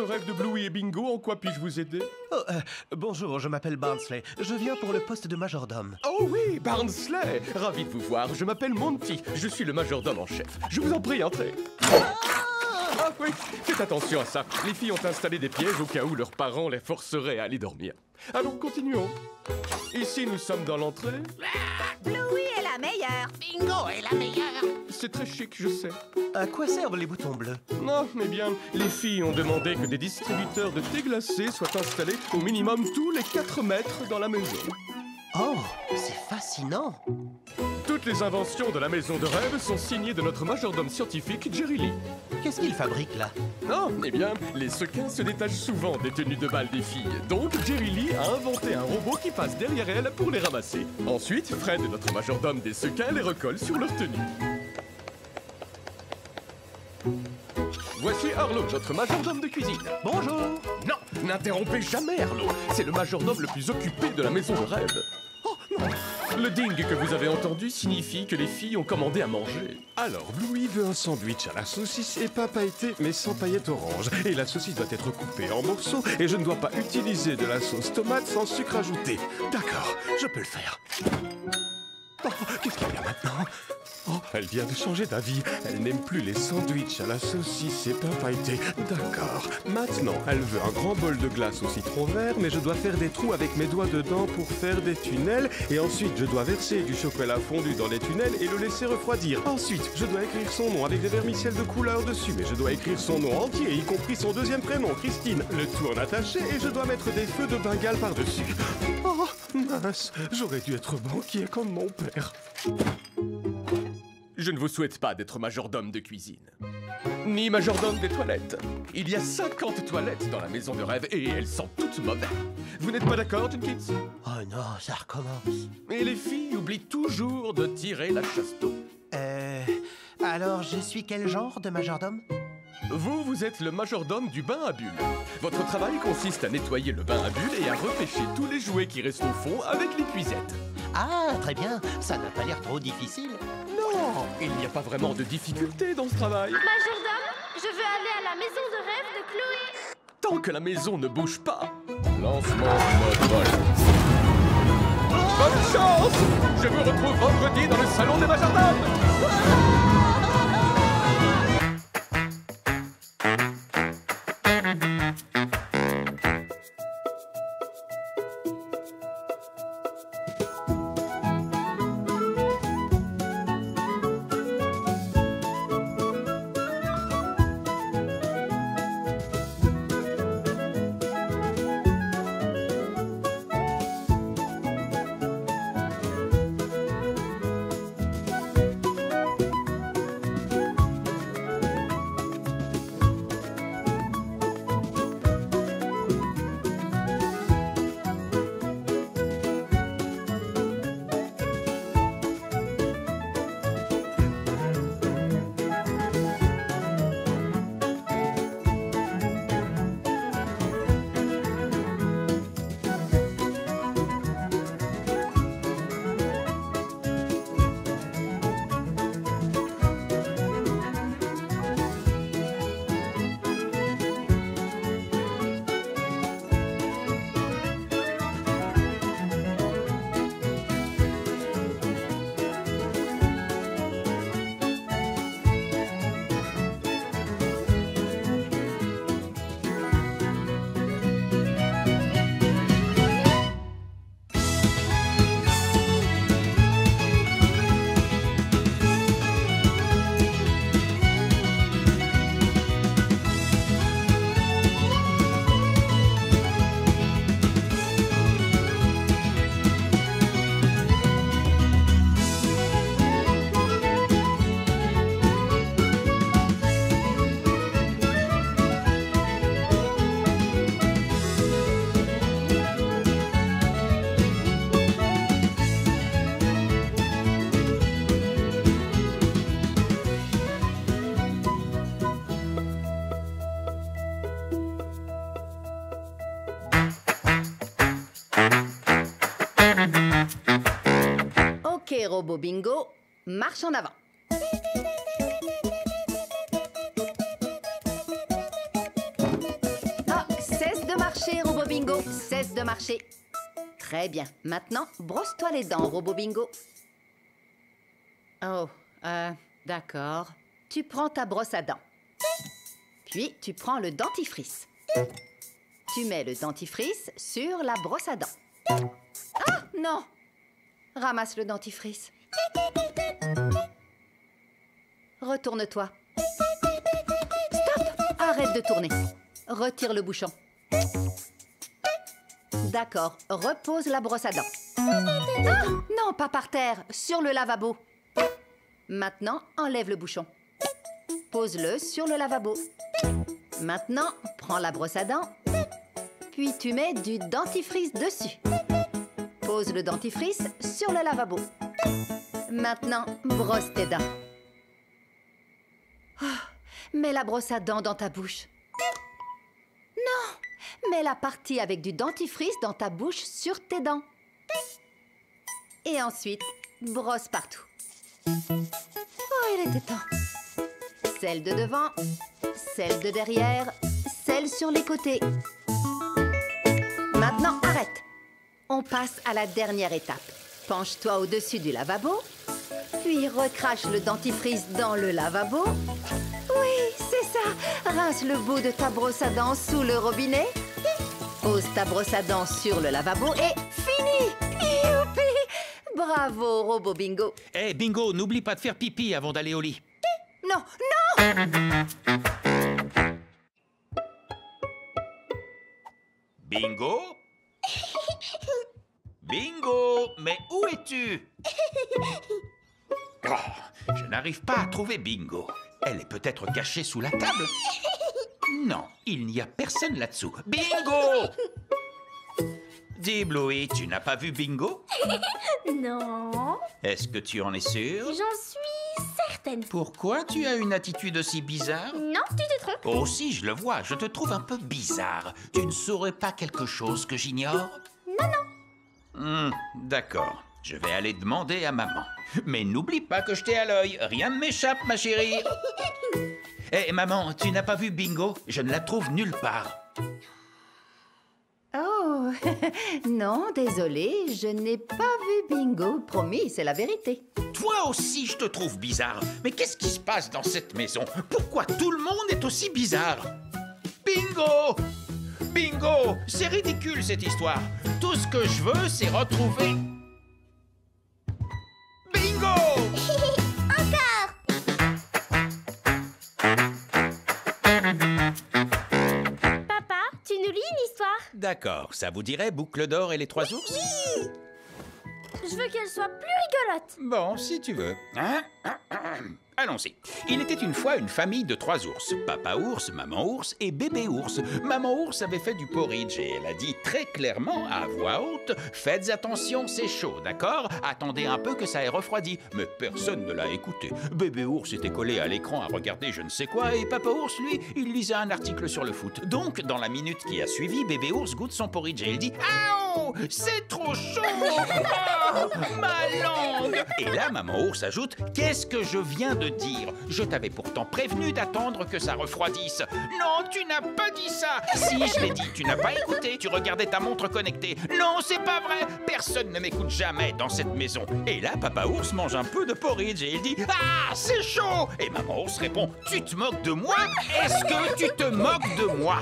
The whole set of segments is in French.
rêve de Bluey et Bingo, en quoi puis-je vous aider? Oh, bonjour, je m'appelle Barnsley. Je viens pour le poste de majordome. Oh oui, Barnsley! Ravi de vous voir, je m'appelle Monty, je suis le majordome en chef. Je vous en prie, entrez. Ah oui, faites attention à ça. Les filles ont installé des pièges au cas où leurs parents les forceraient à aller dormir. Allons, continuons. Ici, nous sommes dans l'entrée. Bluey est la meilleure. Bingo est la meilleure. C'est très chic, je sais. À quoi servent les boutons bleus? Non, mais bien, les filles ont demandé que des distributeurs de thé glacé soient installés au minimum tous les 4 mètres dans la maison. Oh, c'est fascinant. Toutes les inventions de la maison de rêve sont signées de notre majordome scientifique, Jerry Lee. Qu'est-ce qu'il fabrique là? Non, eh bien, les sequins se détachent souvent des tenues de bal des filles. Donc, Jerry Lee a inventé un robot qui passe derrière elles pour les ramasser. Ensuite, Fred, notre majordome des sequins, les recolle sur leur tenue. Voici Arlo, notre majordome de cuisine. Bonjour. Non, n'interrompez jamais Arlo. C'est le majordome le plus occupé de la maison de rêve. Oh non. Le ding que vous avez entendu signifie que les filles ont commandé à manger. Alors, Bluey veut un sandwich à la saucisse et pas pailleté, mais sans paillettes orange. Et la saucisse doit être coupée en morceaux et je ne dois pas utiliser de la sauce tomate sans sucre ajouté. D'accord, je peux le faire. Oh, qu'est-ce qu'il y a maintenant? Oh, elle vient de changer d'avis. Elle n'aime plus les sandwichs à la saucisse et pain pailleté. D'accord. Maintenant, elle veut un grand bol de glace au citron vert, mais je dois faire des trous avec mes doigts dedans pour faire des tunnels. Et ensuite, je dois verser du chocolat fondu dans les tunnels et le laisser refroidir. Ensuite, je dois écrire son nom avec des vermicelles de couleur dessus, mais je dois écrire son nom entier, y compris son deuxième prénom, Christine. Le tout en attaché et je dois mettre des feux de Bengale par-dessus. Oh, mince. J'aurais dû être banquier comme mon père. Je ne vous souhaite pas d'être majordome de cuisine, ni majordome des toilettes. Il y a 50 toilettes dans la maison de rêve et elles sont toutes mauvaises. Vous n'êtes pas d'accord, Jenkins? Oh non, ça recommence. Et les filles oublient toujours de tirer la chasse d'eau. Alors je suis quel genre de majordome? Vous êtes le majordome du bain à bulles. Votre travail consiste à nettoyer le bain à bulles et à repêcher tous les jouets qui restent au fond avec l'épuisette. Ah, très bien, ça n'a pas l'air trop difficile. Non, il n'y a pas vraiment de difficulté dans ce travail. Majordome, je veux aller à la maison de rêve de Chloé. Tant que la maison ne bouge pas. Lancement mode vol. Bonne chance! Je vous retrouve vendredi dans le salon des majordomes. Ok, robot bingo, marche en avant. Bingo, cesse de marcher. Très bien. Maintenant, brosse-toi les dents, Robot Bingo. Oh, d'accord. Tu prends ta brosse à dents. Puis, tu prends le dentifrice. Tu mets le dentifrice sur la brosse à dents. Ah, non! Ramasse le dentifrice. Retourne-toi. Stop! Arrête de tourner. Retire le bouchon. D'accord. Repose la brosse à dents. Ah, non, pas par terre. Sur le lavabo. Maintenant, enlève le bouchon. Pose-le sur le lavabo. Maintenant, prends la brosse à dents. Puis tu mets du dentifrice dessus. Pose le dentifrice sur le lavabo. Maintenant, brosse tes dents. Oh, mets la brosse à dents dans ta bouche. Non! Mets la partie avec du dentifrice dans ta bouche sur tes dents. Et ensuite, brosse partout. Oh, il était temps. Celle de devant, celle de derrière, celle sur les côtés. Maintenant, arrête. On passe à la dernière étape. Penche-toi au-dessus du lavabo, puis recrache le dentifrice dans le lavabo. Oui, c'est ça. Rince le bout de ta brosse à dents sous le robinet. Pose ta brosse à dents sur le lavabo et fini. Youpi! Bravo, Robot Bingo. Hé, Bingo, n'oublie pas de faire pipi avant d'aller au lit. Non, non! Bingo? Bingo, mais où es-tu? Oh, je n'arrive pas à trouver Bingo. Elle est peut-être cachée sous la table. Non, il n'y a personne là-dessous. Bingo! Dis, Bluey, tu n'as pas vu Bingo? Non, Est-ce que tu en es sûr? j'en suis certaine. Pourquoi tu as une attitude aussi bizarre? Non, tu te trompes. Oh si, je le vois, je te trouve un peu bizarre. Tu ne saurais pas quelque chose que j'ignore? Non. D'accord, je vais aller demander à maman. Mais n'oublie pas que je t'ai à l'œil, rien ne m'échappe, ma chérie. Hé, maman, tu n'as pas vu Bingo? Je ne la trouve nulle part. Oh, non, désolée, je n'ai pas vu Bingo. Promis, c'est la vérité. Toi aussi, je te trouve bizarre. Mais qu'est-ce qui se passe dans cette maison? Pourquoi tout le monde est aussi bizarre? Bingo! Bingo! C'est ridicule, cette histoire. Tout ce que je veux, c'est retrouver... Bingo! Encore. Papa, tu nous lis une histoire? D'accord, ça vous dirait Boucle d'or et les trois ours? Je veux qu'elle soit plus rigolote. Bon, si tu veux. Allons-y. Il était une fois une famille de trois ours. Papa ours, maman ours et bébé ours. Maman ours avait fait du porridge et elle a dit très clairement à voix haute « Faites attention, c'est chaud, d'accord? Attendez un peu que ça ait refroidi. » Mais personne ne l'a écouté. Bébé ours était collé à l'écran à regarder je ne sais quoi et papa ours, lui, il lisait un article sur le foot. Donc, dans la minute qui a suivi, bébé ours goûte son porridge et il dit « Aouh, c'est trop chaud! Oh, ma langue! » Et là, maman ours ajoute « Qu'est-ce que je viens de dire? Je t'avais pourtant prévenu d'attendre que ça refroidisse. » Non, tu n'as pas dit ça. Si, je l'ai dit, tu n'as pas écouté, tu regardais ta montre connectée. Non, c'est pas vrai. Personne ne m'écoute jamais dans cette maison. Et là, papa ours mange un peu de porridge et il dit « Ah, c'est chaud !» Et maman ours répond « Tu te moques de moi? Est-ce que tu te moques de moi? »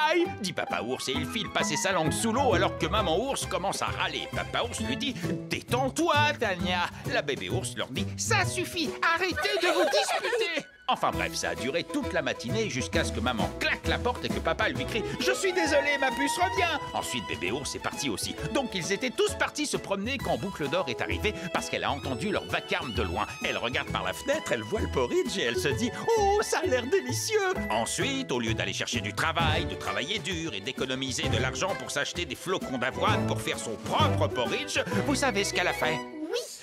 Aïe, dit papa ours et il file passer sa langue sous l'eau alors que maman ours commence à râler. Papa ours lui dit « Détends-toi, Tania !» La bébé ours leur dit « Ça suffit, arrêtez de vous disputer !» Enfin bref, ça a duré toute la matinée jusqu'à ce que maman claque la porte et que papa lui crie « Je suis désolé, ma puce, reviens !» Ensuite, bébé ours est parti aussi. Donc ils étaient tous partis se promener quand Boucle d'or est arrivée parce qu'elle a entendu leur vacarme de loin. Elle regarde par la fenêtre, elle voit le porridge et elle se dit « Oh, ça a l'air délicieux !» Ensuite, au lieu d'aller chercher du travail, de travailler dur et d'économiser de l'argent pour s'acheter des flocons d'avoine pour faire son propre porridge, vous savez ce qu'elle a fait?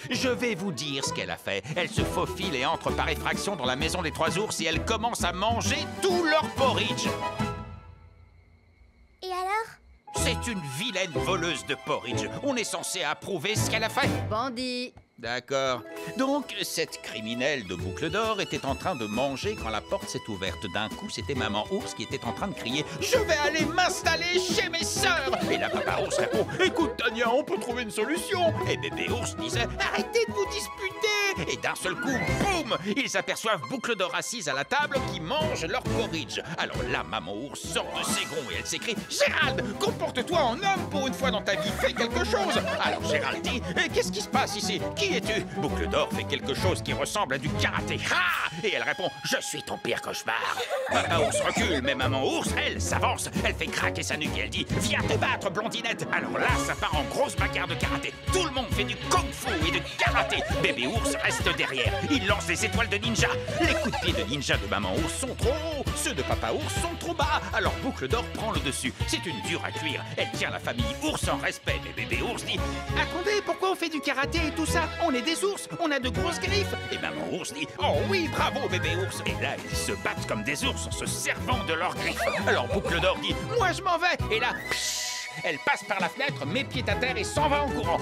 Je vais vous dire ce qu'elle a fait. Elle se faufile et entre par effraction dans la maison des trois ours et elle commence à manger tout leur porridge. Et alors? C'est une vilaine voleuse de porridge. On est censé approuver ce qu'elle a fait. Bandit, D'accord. Donc, cette criminelle de boucle d'or était en train de manger quand la porte s'est ouverte. D'un coup, c'était Maman Ours qui était en train de crier « Je vais aller m'installer chez mes sœurs !» Et là, Papa Ours répond « Écoute, Tania, on peut trouver une solution !» Et Bébé Ours disait « Arrêtez de vous disputer !» Et d'un seul coup, boum, ils aperçoivent Boucle d'or assise à la table qui mange leur porridge. Alors là, Maman Ours sort de ses gonds et elle s'écrie « Gérald, comporte-toi en homme pour une fois dans ta vie, fais quelque chose !» Alors Gérald dit « Qu'est-ce qui se passe ici? Qui es-tu » Boucle d'or fait quelque chose qui ressemble à du karaté. Ah! Et elle répond « Je suis ton pire cauchemar !» Papa Ours recule, mais Maman Ours, elle, s'avance. Elle fait craquer sa nuque et elle dit « Viens te battre, blondinette !» Alors là, ça part en grosse bagarre de karaté. Tout le monde fait du kung-fu et de karaté. Bébé Ours reste derrière. Il lance des étoiles de ninja. Les coups de pied de ninja de Maman Ours sont trop hauts. Ceux de Papa Ours sont trop bas. Alors Boucle d'or prend le dessus. C'est une dure à cuire. Elle tient la famille Ours en respect. Mais Bébé Ours dit « Attendez, pourquoi on fait du karaté et tout ça? On est des ours, on a de grosses griffes. » Et Maman Ours dit « Oh oui, bravo Bébé Ours. » Et là, ils se battent comme des ours en se servant de leurs griffes. Alors Boucle d'or dit « Moi, je m'en vais. » Et là, elle passe par la fenêtre, met pied à terre et s'en va en courant.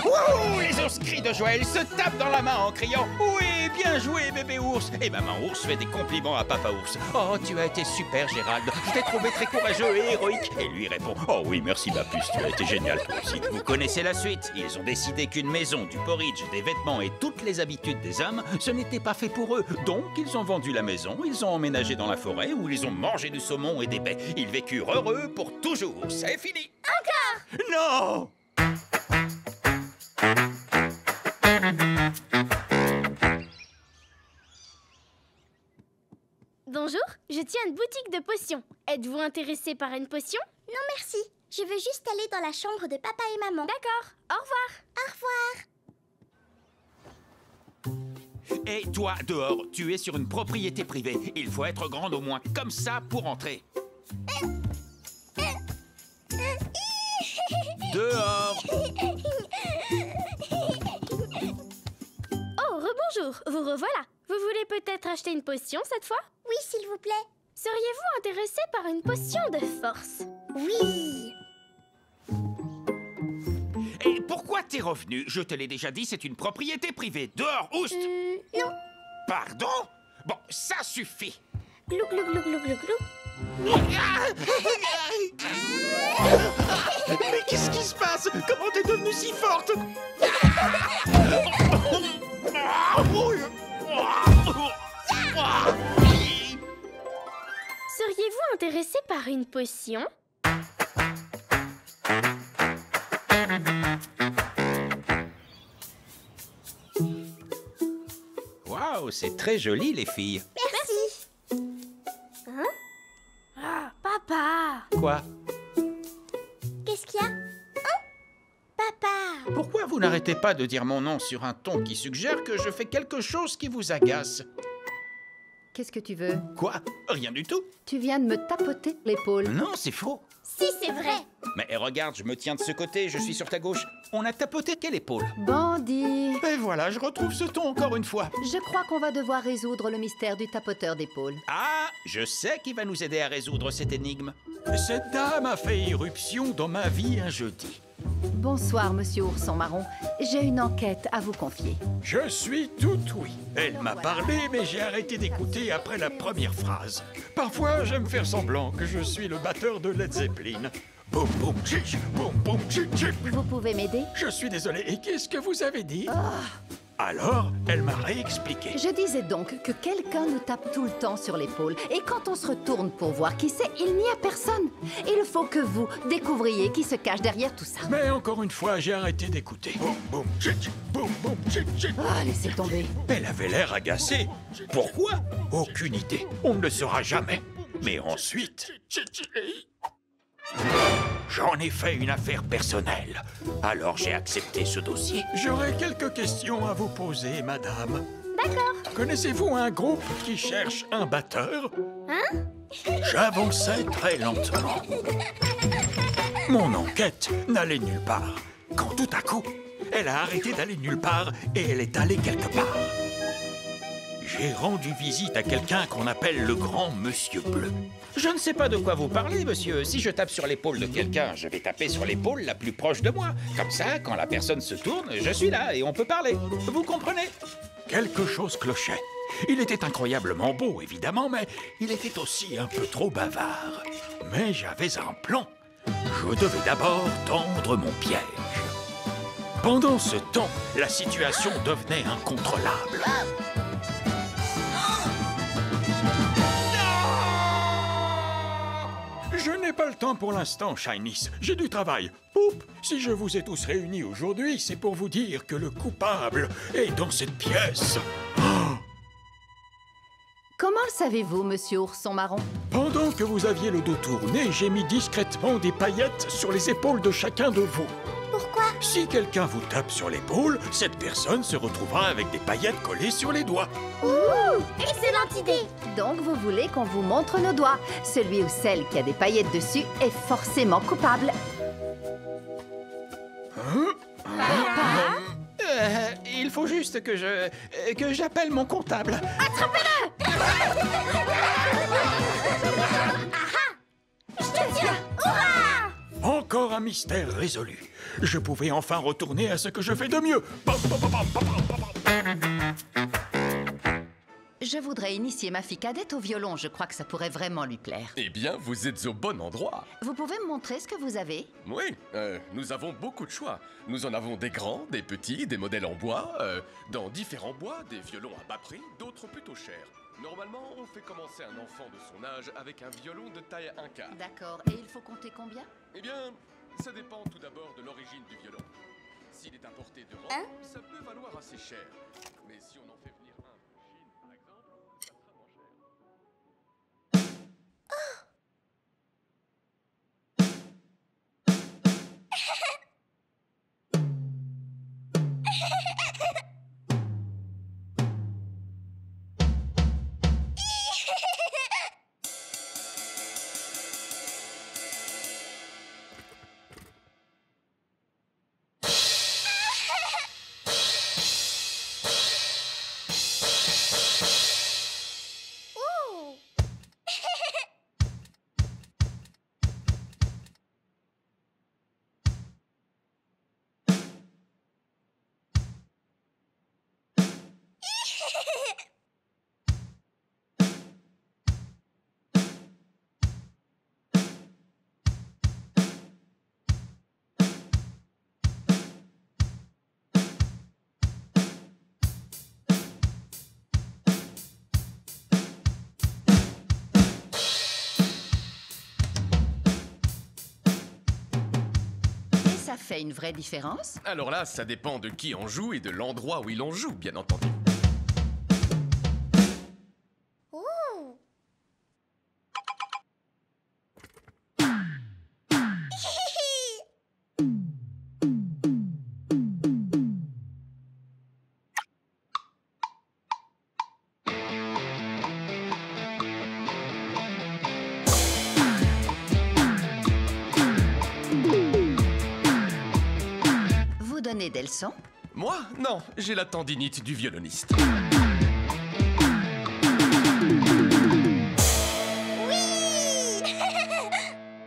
Wouhou! Les ours crient de joie, ils se tapent dans la main en criant « Oui, bien joué Bébé Ours !» Et Maman Ours fait des compliments à Papa Ours. « Oh, tu as été super Gérald, je t'ai trouvé très courageux et héroïque. » Et lui répond « Oh oui, merci ma puce, tu as été génial toi aussi. » Vous connaissez la suite. Ils ont décidé qu'une maison, du porridge, des vêtements et toutes les habitudes des hommes, ce n'était pas fait pour eux. Donc ils ont vendu la maison, ils ont emménagé dans la forêt où ils ont mangé du saumon et des baies. Ils vécurent heureux pour toujours. C'est fini. Encore! Non! Bonjour, je tiens une boutique de potions. Êtes-vous intéressé par une potion? Non, merci. Je veux juste aller dans la chambre de papa et maman. D'accord, au revoir. Au revoir. Et toi, dehors, tu es sur une propriété privée. Il faut être grande au moins comme ça pour entrer. Dehors! Oh, rebonjour, vous revoilà. Vous voulez peut-être acheter une potion cette fois? Oui, s'il vous plaît. Seriez-vous intéressé par une potion de force? Oui. Et pourquoi t'es revenu? Je te l'ai déjà dit, c'est une propriété privée. Dehors, oust! Non. Pardon? Bon, ça suffit. Glou, glou, glou, glou, glou, glou. Mais qu'est-ce qui se passe? Comment t'es devenue si forte? Seriez-vous intéressé par une potion? Waouh, c'est très joli, les filles. Merci. Ah, papa! Quoi? Qu'est-ce qu'il y a? Hein? Papa. Pourquoi vous n'arrêtez pas de dire mon nom sur un ton qui suggère que je fais quelque chose qui vous agace? Qu'est-ce que tu veux? Quoi? Rien du tout. Tu viens de me tapoter l'épaule. Non, c'est faux. Si, c'est vrai. Mais regarde, je me tiens de ce côté, je suis sur ta gauche. On a tapoté quelle épaule? Bandit! Et voilà, je retrouve ce ton encore une fois. Je crois qu'on va devoir résoudre le mystère du tapoteur d'épaule. Ah, je sais qui va nous aider à résoudre cette énigme. Cette dame a fait irruption dans ma vie un jeudi. Bonsoir, monsieur Ourson Marron. J'ai une enquête à vous confier. Je suis tout oui. Elle m'a parlé, mais j'ai arrêté d'écouter après la première phrase. Parfois, j'aime faire semblant que je suis le batteur de Led Zeppelin. Boum, boum, tchitch, boum, boum, tchitch. Vous pouvez m'aider? Je suis désolé. Et qu'est-ce que vous avez dit? Alors, elle m'a réexpliqué. Je disais donc que quelqu'un nous tape tout le temps sur l'épaule. Et quand on se retourne pour voir qui c'est, il n'y a personne. Il faut que vous découvriez qui se cache derrière tout ça. Mais encore une fois, j'ai arrêté d'écouter. Boum, boum, tchitch, boum, boum, tchitch. Ah, laissez tomber. Elle avait l'air agacée. Pourquoi? Aucune idée. On ne le saura jamais. Mais ensuite... J'en ai fait une affaire personnelle. Alors j'ai accepté ce dossier. J'aurais quelques questions à vous poser, madame. D'accord. Connaissez-vous un groupe qui cherche un batteur? Hein? J'avançais très lentement. Mon enquête n'allait nulle part. Quand tout à coup, elle a arrêté d'aller nulle part et elle est allée quelque part. J'ai rendu visite à quelqu'un qu'on appelle le grand Monsieur Bleu. Je ne sais pas de quoi vous parlez, monsieur. Si je tape sur l'épaule de quelqu'un, je vais taper sur l'épaule la plus proche de moi. Comme ça, quand la personne se tourne, je suis là et on peut parler. Vous comprenez? Quelque chose clochait. Il était incroyablement beau, évidemment, mais il était aussi un peu trop bavard. Mais j'avais un plan. Je devais d'abord tendre mon piège. Pendant ce temps, la situation devenait incontrôlable. Je n'ai pas le temps pour l'instant, Shinice. J'ai du travail. Oups, si je vous ai tous réunis aujourd'hui, c'est pour vous dire que le coupable est dans cette pièce. Comment le savez-vous, monsieur Ourson Marron? Pendant que vous aviez le dos tourné, j'ai mis discrètement des paillettes sur les épaules de chacun de vous. Pourquoi? Si quelqu'un vous tape sur l'épaule, cette personne se retrouvera avec des paillettes collées sur les doigts. Excellente idée. Donc vous voulez qu'on vous montre nos doigts. Celui ou celle qui a des paillettes dessus est forcément coupable. Il faut juste que j'appelle mon comptable. Je te tiens. Hurrah! Encore un mystère résolu. Je pouvais enfin retourner à ce que je fais de mieux. Je voudrais initier ma fille cadette au violon. Je crois que ça pourrait vraiment lui plaire. Eh bien, vous êtes au bon endroit. Vous pouvez me montrer ce que vous avez? Oui, nous avons beaucoup de choix. Nous en avons des grands, des petits, des modèles en bois, dans différents bois, des violons à bas prix, d'autres plutôt chers. Normalement, on fait commencer un enfant de son âge avec un violon de taille 1/4. D'accord. Et il faut compter combien? Eh bien, ça dépend tout d'abord de l'origine du violon. S'il est importé d'Europe, ça peut valoir assez cher. Mais si on en fait venir un de Chine, par exemple, ça sera moins cher. Ça fait une vraie différence? Alors là, ça dépend de qui en joue et de l'endroit où il en joue, bien entendu. Ouh. Vous donnez des leçons? Moi? Non, j'ai la tendinite du violoniste.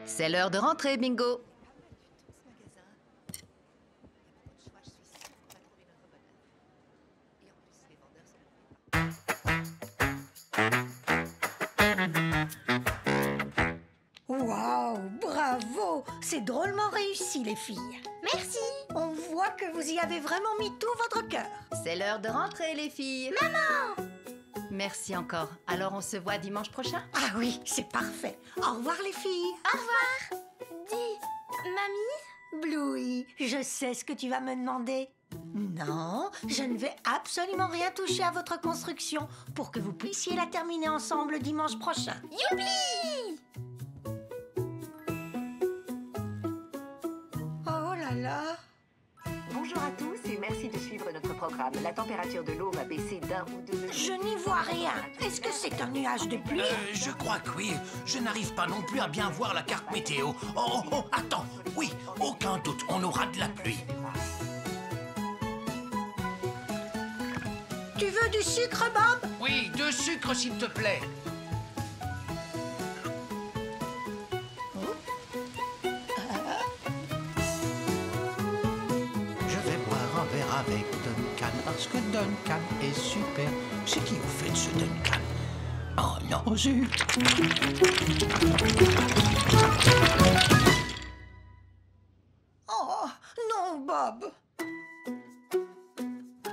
C'est l'heure de rentrer, bingo. Waouh, bravo! C'est drôlement réussi, les filles. Merci. On voit que vous y avez vraiment mis tout votre cœur. C'est l'heure de rentrer, les filles. Maman! Merci encore. Alors on se voit dimanche prochain? Ah oui, c'est parfait. Au revoir, les filles. Au revoir. Dis, mamie? Bluey, je sais ce que tu vas me demander. Non, je ne vais absolument rien toucher à votre construction pour que vous puissiez la terminer ensemble dimanche prochain. Youpi! Oh là là! Bonjour à tous et merci de suivre notre programme. La température de l'eau va baisser d'1 ou 2 degrés. Je n'y vois rien. Est-ce que c'est un nuage de pluie? Je crois que oui. Je n'arrive pas non plus à bien voir la carte météo. Oh, attends. Oui, aucun doute, on aura de la pluie. Tu veux du sucre, Bob? Oui, sucre, s'il te plaît. Je vais boire un verre avec Duncan parce que Duncan est super. C'est qui au fait ce Duncan? Oh non, zut! Oh, non, Bob.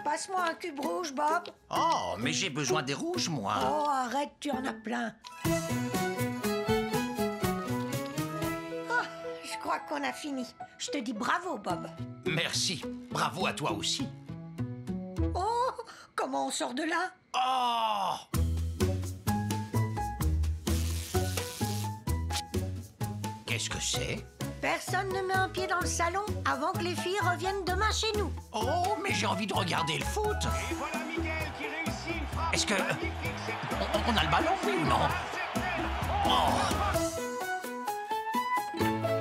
Passe-moi un cube rouge, Bob. Oh, mais j'ai besoin des rouges, moi. Oh, arrête, tu en as plein. Oh, je crois qu'on a fini. Je te dis bravo, Bob. Merci. Bravo à toi aussi. Oh, comment on sort de là? Oh! Qu'est-ce que c'est? Personne ne met un pied dans le salon avant que les filles reviennent demain chez nous. Oh, mais j'ai envie de regarder le foot. Et voilà Miguel qui réussit une frappe. Est-ce que... On a le ballon, oui ou non? Oh!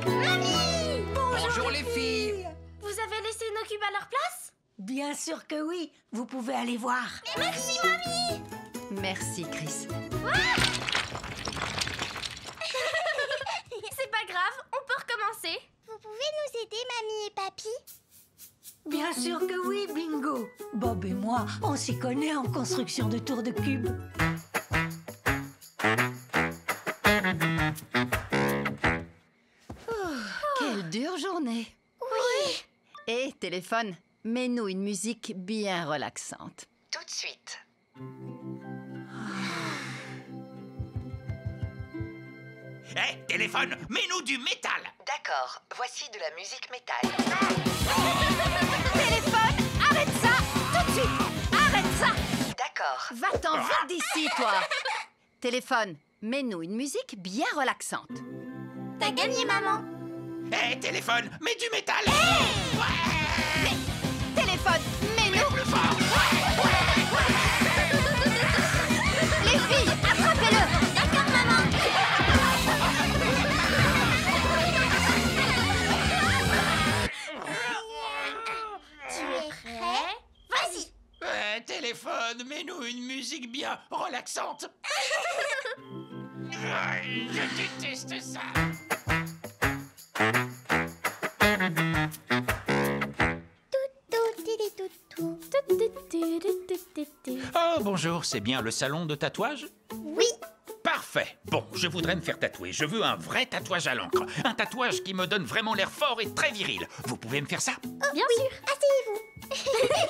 Mamie! Bonjour les filles. Vous avez laissé nos cubes à leur place? Bien sûr que oui. Vous pouvez aller voir. Merci, Mamie! Merci, Chris. C'est pas grave, on peut recommencer. Vous pouvez nous aider, mamie et papy? Bien sûr que oui, Bingo. Bob et moi, on s'y connaît en construction de tours de cubes. Quelle dure journée. Oui. Et téléphone, mets-nous une musique bien relaxante. Tout de suite. Hé, téléphone, mets-nous du métal. D'accord, voici de la musique métal. Téléphone, arrête ça! Tout de suite! Arrête ça! D'accord. Va-t'en vite d'ici, toi! Téléphone, mets-nous une musique bien relaxante. T'as gagné, maman. Hé, téléphone, mets du métal. Téléphone, mets-nous... Plus fort. Les filles, attrapez-le! D'accord, maman. Tu es prêt? Vas-y. Téléphone, mets-nous une musique bien relaxante. Je déteste ça. Oh, bonjour, c'est bien le salon de tatouage? Oui. Parfait. Bon, je voudrais me faire tatouer. Je veux un vrai tatouage à l'encre. Un tatouage qui me donne vraiment l'air fort et très viril. Vous pouvez me faire ça? Bien sûr. Asseyez-vous.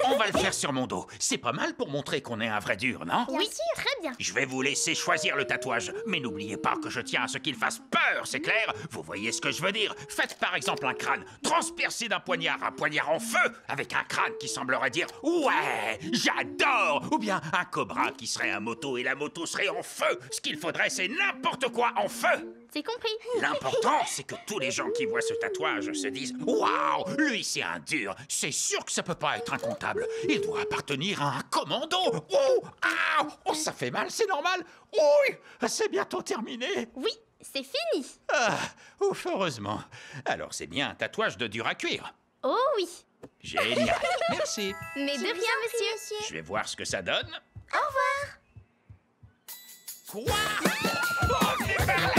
On va le faire sur mon dos. C'est pas mal pour montrer qu'on est un vrai dur, non? Oui, très bien. Je vais vous laisser choisir le tatouage. Mais n'oubliez pas que je tiens à ce qu'il fasse peur, c'est clair? Vous voyez ce que je veux dire? Faites par exemple un crâne transpercé d'un poignard, un poignard en feu, avec un crâne qui semblerait dire « Ouais, j'adore !» Ou bien un cobra qui serait un moto et la moto serait en feu. Ce qu'il faudrait, c'est n'importe quoi en feu. C'est compris. L'important, c'est que tous les gens qui voient ce tatouage se disent « Waouh, lui c'est un dur. C'est sûr que ça peut pas être un comptable. Il doit appartenir à un commando. Oh, ah, oh, ça fait mal, c'est normal. Oui, c'est bientôt terminé. Oui, c'est fini. Ah, ouf, heureusement. Alors c'est bien un tatouage de dur à cuire. Oh oui. Génial. Merci. Mais de rien, monsieur. Je vais voir ce que ça donne. Au revoir. Quoi? Oh, venez par là!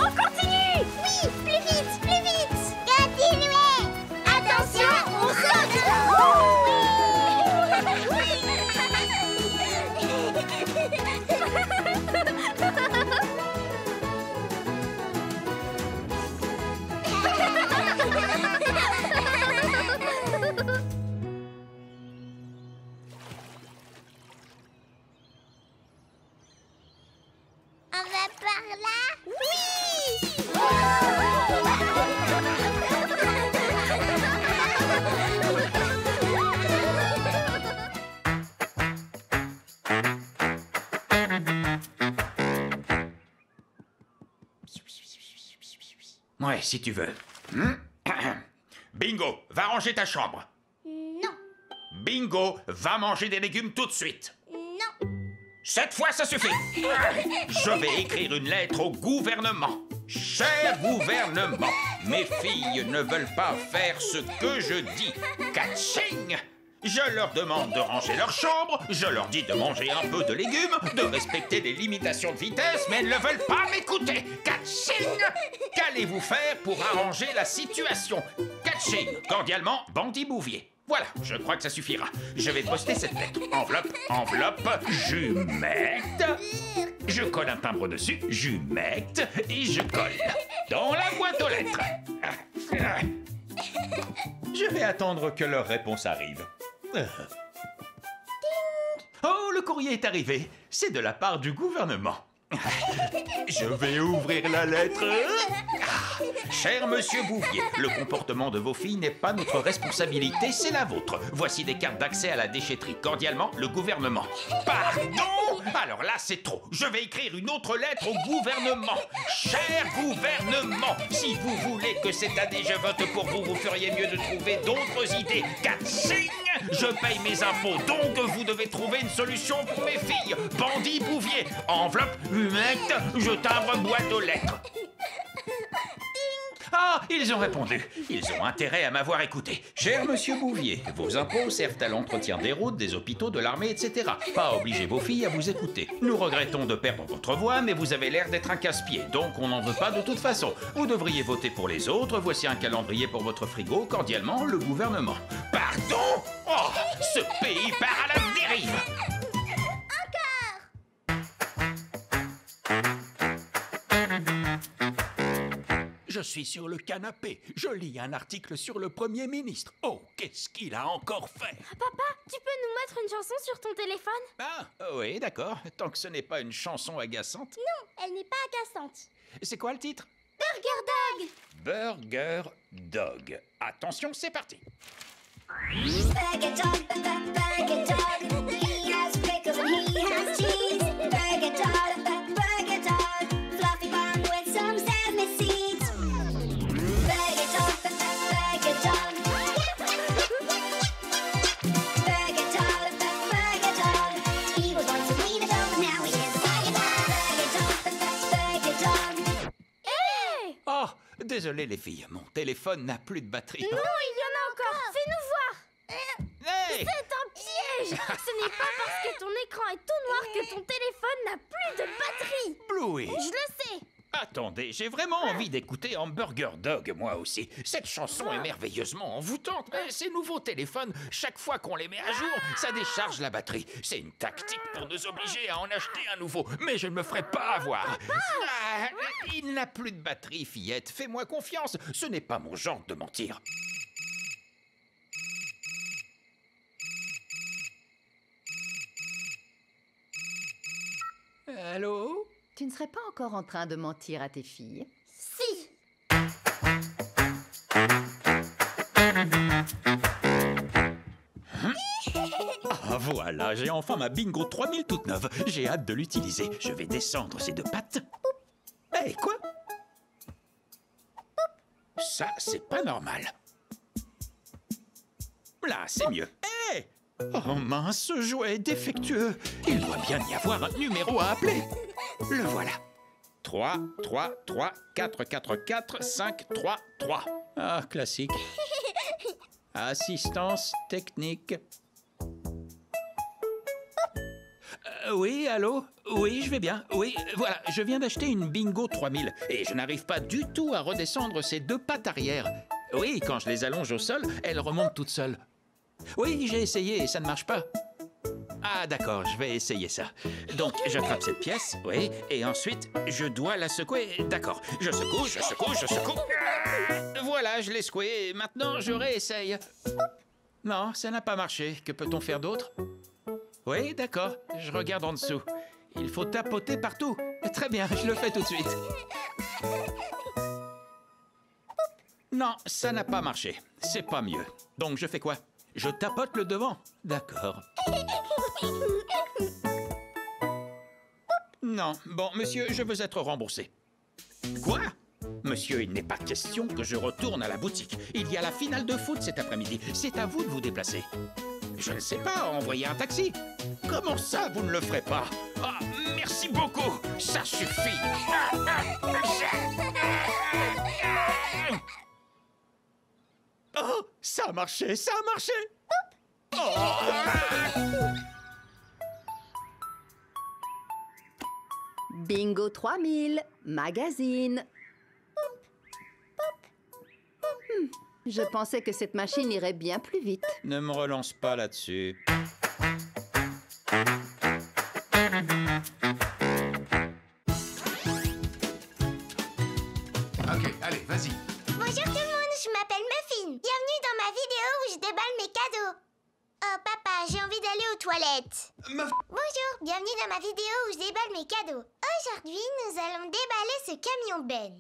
On continue. Oui, plus vite, plus vite. Continuez. Attention, on saute. On va par là? Oui. Ouais, si tu veux. Bingo, va ranger ta chambre. Non. Bingo, va manger des légumes tout de suite. Non. Cette fois, ça suffit. Je vais écrire une lettre au gouvernement. Cher gouvernement, mes filles ne veulent pas faire ce que je dis. Catching! Je leur demande de ranger leur chambre, je leur dis de manger un peu de légumes, de respecter les limitations de vitesse, mais elles ne veulent pas m'écouter. Catching! Qu'allez-vous faire pour arranger la situation? Catching! Cordialement, Bandit Bouvier. Voilà, je crois que ça suffira. Je vais poster cette lettre. Enveloppe, enveloppe, jumecte. Je colle un timbre dessus, jumecte, et je colle. Dans la boîte aux lettres. Je vais attendre que leur réponse arrive. Oh, le courrier est arrivé. C'est de la part du gouvernement. Je vais ouvrir la lettre. Cher monsieur Bouvier, le comportement de vos filles n'est pas notre responsabilité, c'est la vôtre. Voici des cartes d'accès à la déchetterie. Cordialement, le gouvernement. Pardon? Alors là, c'est trop. Je vais écrire une autre lettre au gouvernement. Cher gouvernement, si vous voulez que cette année je vote pour vous, vous feriez mieux de trouver d'autres idées. Catching! Je paye mes impôts, donc vous devez trouver une solution pour mes filles. Bandit Bouvier, enveloppe, humecte, je timbre boîte aux lettres. Ah, ils ont répondu. Ils ont intérêt à m'avoir écouté. Cher monsieur Bouvier, vos impôts servent à l'entretien des routes, des hôpitaux, de l'armée, etc. Pas obliger vos filles à vous écouter. Nous regrettons de perdre votre voix, mais vous avez l'air d'être un casse-pied, donc on n'en veut pas de toute façon. Vous devriez voter pour les autres. Voici un calendrier pour votre frigo. Cordialement, le gouvernement. Pardon? Oh, ce pays part à la dérive. Je suis sur le canapé. Je lis un article sur le Premier ministre. Oh, qu'est-ce qu'il a encore fait? Papa, tu peux nous mettre une chanson sur ton téléphone? Ah, oui, d'accord. Tant que ce n'est pas une chanson agaçante. Non, elle n'est pas agaçante. C'est quoi le titre? Burger Dog. Burger Dog. Attention, c'est parti. Burger Dog, Burger Dog. He has pickles and he has cheese. Burger Dog, Burger Dog. Fluffy bun with some sesame seeds. Burger Dog, Burger Dog. Burger Dog, Burger Dog. He was once a wiener dog, but now he is a Burger Dog. Burger Dog, Burger Dog. Hé! Oh, désolé les filles, mon téléphone n'a plus de batterie. Non, il y en a encore. Fais-nous voir. Hey! C'est un piège. Ce n'est pas parce que ton écran est tout noir que ton téléphone n'a plus de batterie. Bluey! Je le sais. Attendez, j'ai vraiment envie d'écouter Hamburger Dog, moi aussi. Cette chanson est merveilleusement envoûtante. Mais ces nouveaux téléphones, chaque fois qu'on les met à jour, ça décharge la batterie. C'est une tactique pour nous obliger à en acheter un nouveau. Mais je ne me ferai pas avoir. Ah, il n'a plus de batterie, fillette. Fais-moi confiance. Ce n'est pas mon genre de mentir. Allô? Tu ne serais pas encore en train de mentir à tes filles? Si. Ah voilà, j'ai enfin ma Bingo 3000 toute neuve. J'ai hâte de l'utiliser. Je vais descendre ces deux pattes. Hé, quoi? Ça, c'est pas normal. Là, c'est mieux. Hé! Oh mince, ce jouet est défectueux. Il doit bien y avoir un numéro à appeler. Le voilà. 3, 3, 3, 4, 4, 4, 5, 3, 3. Ah, classique. Assistance technique. Oui, allô? Oui, je vais bien. Oui, voilà, je viens d'acheter une Bingo 3000 et je n'arrive pas du tout à redescendre ces deux pattes arrière. Oui, quand je les allonge au sol, elles remontent toutes seules. Oui, j'ai essayé et ça ne marche pas. Ah, d'accord, je vais essayer ça. Donc, j'attrape cette pièce, oui, et ensuite, je dois la secouer. D'accord, je secoue, je secoue, je secoue. Voilà, je l'ai secouée. Maintenant, je réessaye. Non, ça n'a pas marché. Que peut-on faire d'autre? Oui, d'accord, je regarde en dessous. Il faut tapoter partout. Très bien, je le fais tout de suite. Non, ça n'a pas marché. C'est pas mieux. Donc, je fais quoi? Je tapote le devant. D'accord. Non, bon, monsieur, je veux être remboursé. Quoi? Monsieur, il n'est pas question que je retourne à la boutique. Il y a la finale de foot cet après-midi. C'est à vous de vous déplacer. Je ne sais pas, envoyer un taxi. Comment ça, vous ne le ferez pas? Ah, merci beaucoup, ça suffit. Oh, ça a marché, ça a marché. Bingo 3000, magazine. Je pensais que cette machine irait bien plus vite. Ne me relance pas là-dessus. Ok, allez, vas-y. Bonjour tout le monde, je m'appelle Muffin. Bienvenue dans ma vidéo où je déballe mes cadeaux. Oh papa, j'ai envie d'aller aux toilettes. Bonjour, bienvenue dans ma vidéo où je déballe mes cadeaux. Aujourd'hui, nous allons déballer ce camion Ben.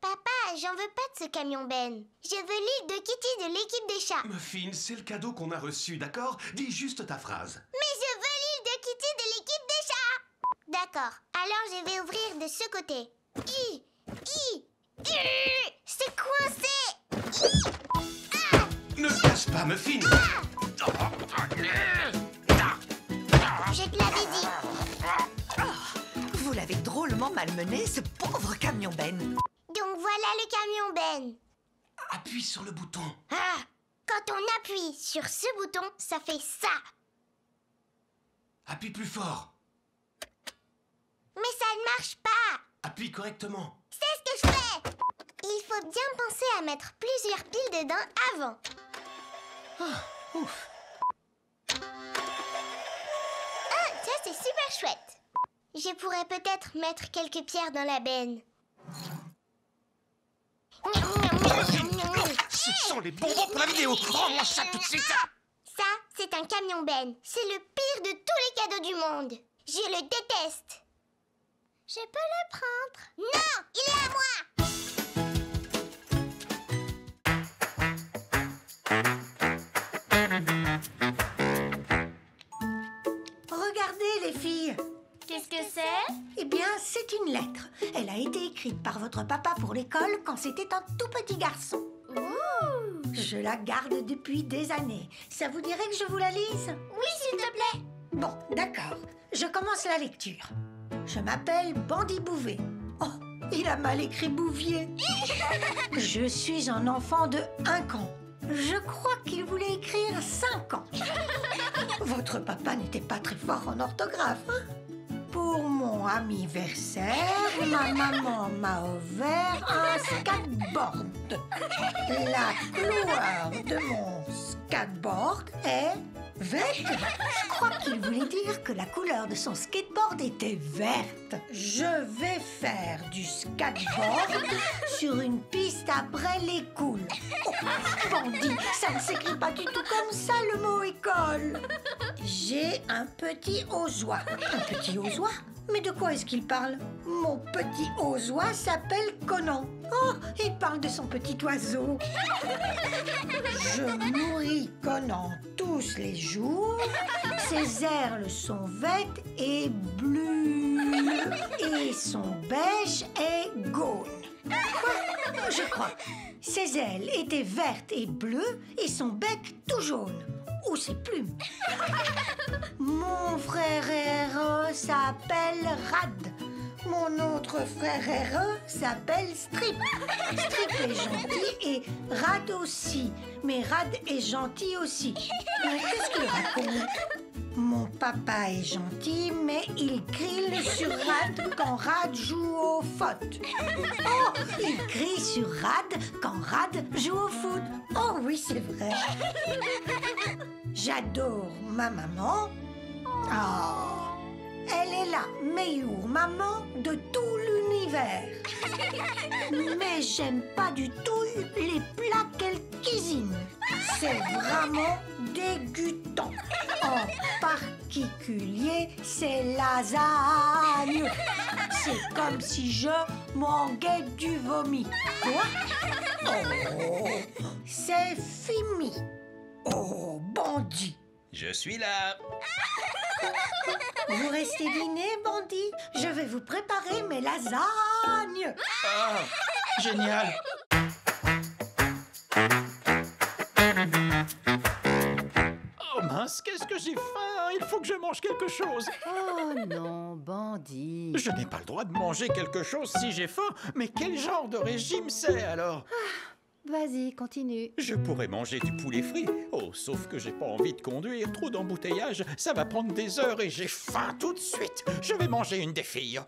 Papa, j'en veux pas de ce camion Ben. Je veux l'île de Kitty de l'équipe des chats. Muffin, c'est le cadeau qu'on a reçu, d'accord? Dis juste ta phrase. Mais je veux l'île de Kitty de l'équipe des chats. D'accord, alors je vais ouvrir de ce côté. C'est coincé. Ne casse pas, Muffin. Je te l'avais dit. Vous l'avez drôlement malmené, ce pauvre camion Ben. Donc voilà le camion Ben. Appuie sur le bouton. Ah, quand on appuie sur ce bouton, ça fait ça. Appuie plus fort. Mais ça ne marche pas. Appuie correctement. C'est ce que je fais. Il faut bien penser à mettre plusieurs piles dedans avant. Ouf. Ah, ça c'est super chouette. Je pourrais peut-être mettre quelques pierres dans la benne. Ce sont les bonbons pour la vidéo. Rends-moi ça tout de suite. Ça, c'est un camion Ben. C'est le pire de tous les cadeaux du monde. Je le déteste. Je peux le prendre? Non, il est à moi. Regardez les filles. Qu'est-ce que c'est? Eh bien, c'est une lettre. Elle a été écrite par votre papa pour l'école quand c'était un tout petit garçon. Je la garde depuis des années. Ça vous dirait que je vous la lise? Oui, s'il te plaît. Bon, d'accord. Je commence la lecture. Je m'appelle Bandy Bouvet. Oh, il a mal écrit Bouvier. Je suis un enfant de 1 an. Je crois qu'il voulait écrire 5 ans. Votre papa n'était pas très fort en orthographe, hein? Pour mon anniversaire, ma maman m'a offert un skateboard. La couleur de mon skateboard est verte. Je crois qu'il voulait dire que la couleur de son skateboard était verte. Je vais faire du skateboard sur une piste après l'école. Oh, Bandy, ça ne s'écrit pas du tout comme ça le mot école. J'ai un petit ozois. Un petit ozois? Mais de quoi est-ce qu'il parle? Mon petit ozois s'appelle Conan. Oh, il parle de son petit oiseau. Je nourris Conan tous les jours. Ses ailes sont vertes et bleues. Et son beige est jaune. Quoi? Je crois. Ses ailes étaient vertes et bleues et son bec tout jaune. Ou ses plumes. Mon frère Héros s'appelle Rad. Mon autre frère Héros s'appelle Strip. Strip est gentil et Rad aussi. Mais Rad est gentil aussi. Mais qu'est-ce qu'il raconte? Mon papa est gentil, mais il grille sur Rad quand Rad joue au foot. Oh, il crie sur Rad quand Rad joue au foot. Oh oui, c'est vrai. J'adore ma maman. Oh, elle est la meilleure maman de tout l'univers. Mais j'aime pas du tout les plats qu'elle cuisine. C'est vraiment dégoûtant. En particulier, ses lasagnes. C'est comme si je mangeais du vomi. Quoi? Oh, c'est fini. Oh, Bandy. Je suis là. Vous restez dîner, Bandit? Je vais vous préparer mes lasagnes. Ah, génial. Oh mince, qu'est-ce que j'ai faim! Il faut que je mange quelque chose. Oh non, Bandit. Je n'ai pas le droit de manger quelque chose si j'ai faim. Mais quel genre de régime c'est alors? Vas-y, continue. Je pourrais manger du poulet frit. Oh, sauf que j'ai pas envie de conduire. Trop d'embouteillage, ça va prendre des heures et j'ai faim tout de suite. Je vais manger une des filles.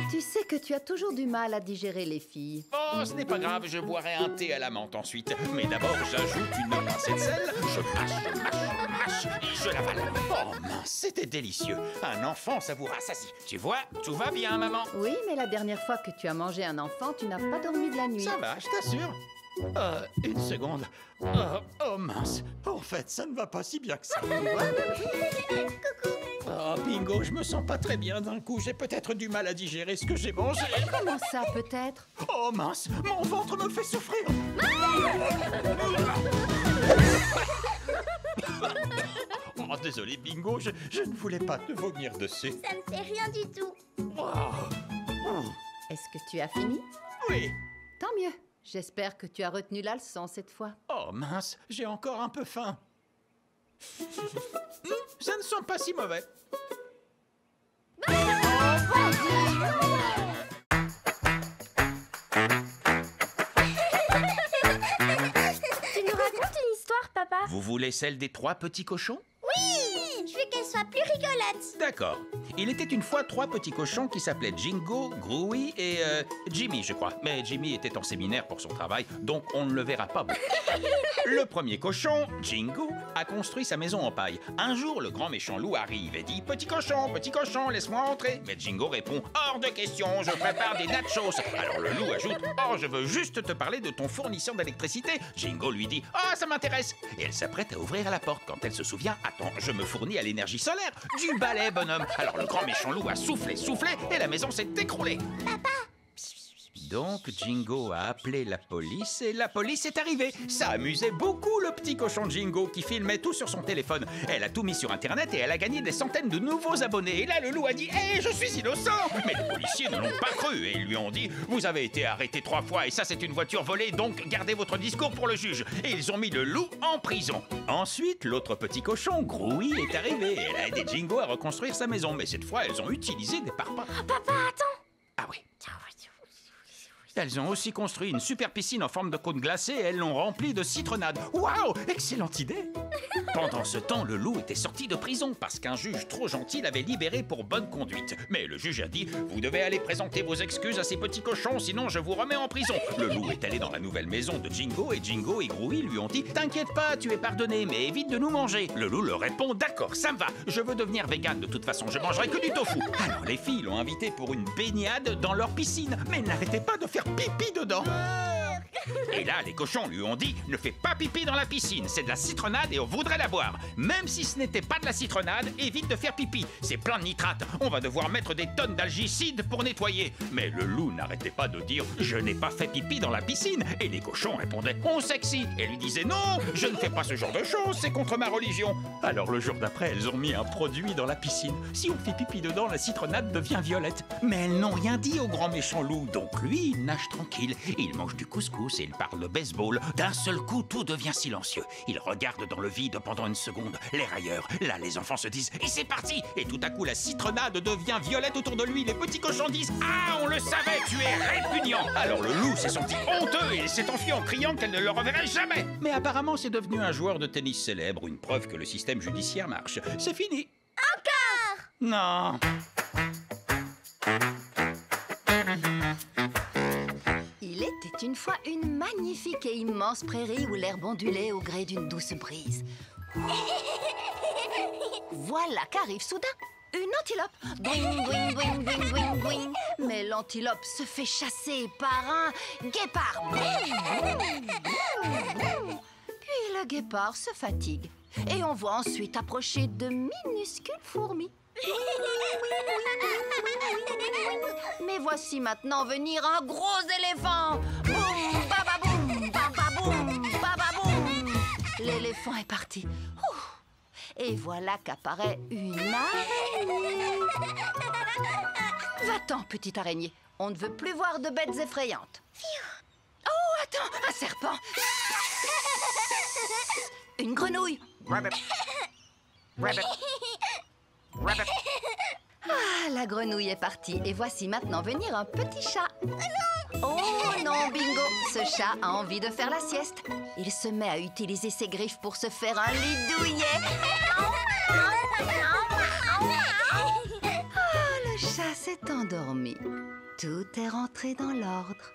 Tu sais que tu as toujours du mal à digérer les filles. Oh, ce n'est pas grave, je boirai un thé à la menthe ensuite. Mais d'abord, j'ajoute une pincée de sel. Je mâche et je l'avale. Oh mince, c'était délicieux. Un enfant, ça vous rassasie. Tu vois, tout va bien, maman. Oui, mais la dernière fois que tu as mangé un enfant, tu n'as pas dormi de la nuit. Ça va, je t'assure. Une seconde. Oh mince. En fait, ça ne va pas si bien que ça. Coucou. Oh, Bingo, je me sens pas très bien d'un coup. J'ai peut-être du mal à digérer ce que j'ai mangé. Comment ça, peut-être? Oh mince, mon ventre me fait souffrir. Oh, désolé, Bingo, je ne voulais pas te vomir dessus. Ça ne fait rien du tout. Est-ce que tu as fini? Oui. Tant mieux. J'espère que tu as retenu la leçon cette fois. Oh mince, j'ai encore un peu faim. Ça ne sent pas si mauvais. Tu nous racontes une histoire, papa? Vous voulez celle des 3 petits cochons? Oui! Je veux qu'elle soit plus rigolote. D'accord. Il était une fois 3 petits cochons qui s'appelaient Jingo, Grooey et Jimmy, je crois. Mais Jimmy était en séminaire pour son travail, donc on ne le verra pas beaucoup. Le premier cochon, Jingo, a construit sa maison en paille. Un jour, le grand méchant loup arrive et dit « Petit cochon, laisse-moi entrer !» Mais Jingo répond « Hors de question, je prépare des nachos !» Alors le loup ajoute « Oh, je veux juste te parler de ton fournisseur d'électricité !» Jingo lui dit « Ah, ça m'intéresse !» Et elle s'apprête à ouvrir la porte quand elle se souvient « Attends, je me fournis à l'énergie solaire !» Du balai, bonhomme. Alors le grand méchant loup a soufflé et la maison s'est écroulée. Papa! Donc Jingo a appelé la police et la police est arrivée. Ça amusait beaucoup le petit cochon Jingo qui filmait tout sur son téléphone. Elle a tout mis sur internet et elle a gagné des centaines de nouveaux abonnés. Et là le loup a dit « Hé, je suis innocent !» Mais les policiers ne l'ont pas cru et ils lui ont dit « Vous avez été arrêté 3 fois et ça c'est une voiture volée, donc gardez votre discours pour le juge. » Et ils ont mis le loup en prison. Ensuite, l'autre petit cochon, Grooey, est arrivé. Elle a aidé Jingo à reconstruire sa maison. Mais cette fois, elles ont utilisé des parpaings. Papa, attends! Ah oui. Elles ont aussi construit une super piscine en forme de cône glacée et elles l'ont remplie de citronnade. Waouh! Excellente idée! Pendant ce temps, le loup était sorti de prison parce qu'un juge trop gentil l'avait libéré pour bonne conduite. Mais le juge a dit « Vous devez aller présenter vos excuses à ces petits cochons, sinon je vous remets en prison. » Le loup est allé dans la nouvelle maison de Jingo et Jingo et Grooey lui ont dit « T'inquiète pas, tu es pardonné, mais évite de nous manger. » Le loup leur répond « D'accord, ça me va. Je veux devenir vegan de toute façon, je mangerai que du tofu. » Alors les filles l'ont invité pour une baignade dans leur piscine, mais elle n'arrêtait pas de faire pipi dedans. Et là, les cochons lui ont dit « Ne fais pas pipi dans la piscine, c'est de la citronnade et on voudrait la boire. Même si ce n'était pas de la citronnade, évite de faire pipi. C'est plein de nitrate. On va devoir mettre des tonnes d'algicide pour nettoyer. » Mais le loup n'arrêtait pas de dire « Je n'ai pas fait pipi dans la piscine. » Et les cochons répondaient « On sexy. » Et lui disaient « Non, je ne fais pas ce genre de choses, c'est contre ma religion. » Alors le jour d'après, elles ont mis un produit dans la piscine. Si on fait pipi dedans, la citronnade devient violette. Mais elles n'ont rien dit au grand méchant loup. Donc lui, il nage tranquille. Il mange du couscous et il parle de baseball. D'un seul coup, tout devient silencieux. Il regarde dans le vide pendant une seconde, l'air ailleurs. Là, les enfants se disent « Et c'est parti !» Et tout à coup, la citronnade devient violette autour de lui. Les petits cochons disent « Ah, on le savait, tu es répugnant !» Alors le loup s'est senti honteux et il s'est enfui en criant qu'elle ne le reverrait jamais. Mais apparemment, c'est devenu un joueur de tennis célèbre, une preuve que le système judiciaire marche. C'est fini. Encore! Non. Il était une fois une magnifique et immense prairie où l'herbe ondulait au gré d'une douce brise. Voilà qu'arrive soudain une antilope. Boing, boing, boing, boing, boing, boing. Mais l'antilope se fait chasser par un guépard. Puis le guépard se fatigue. Et on voit ensuite approcher de minuscules fourmis. Mais voici maintenant venir un gros éléphant. Boum, bababoum, bababoum, bababoum. L'éléphant est parti. Et voilà qu'apparaît une araignée. Va-t'en, petite araignée. On ne veut plus voir de bêtes effrayantes. Oh, attends, un serpent. Une grenouille. Rabbit. Rabbit. Rabbit. Ah, la grenouille est partie. Et voici maintenant venir un petit chat. Oh non, Bingo! Ce chat a envie de faire la sieste. Il se met à utiliser ses griffes pour se faire un lit douillet. Oh, le chat s'est endormi. Tout est rentré dans l'ordre.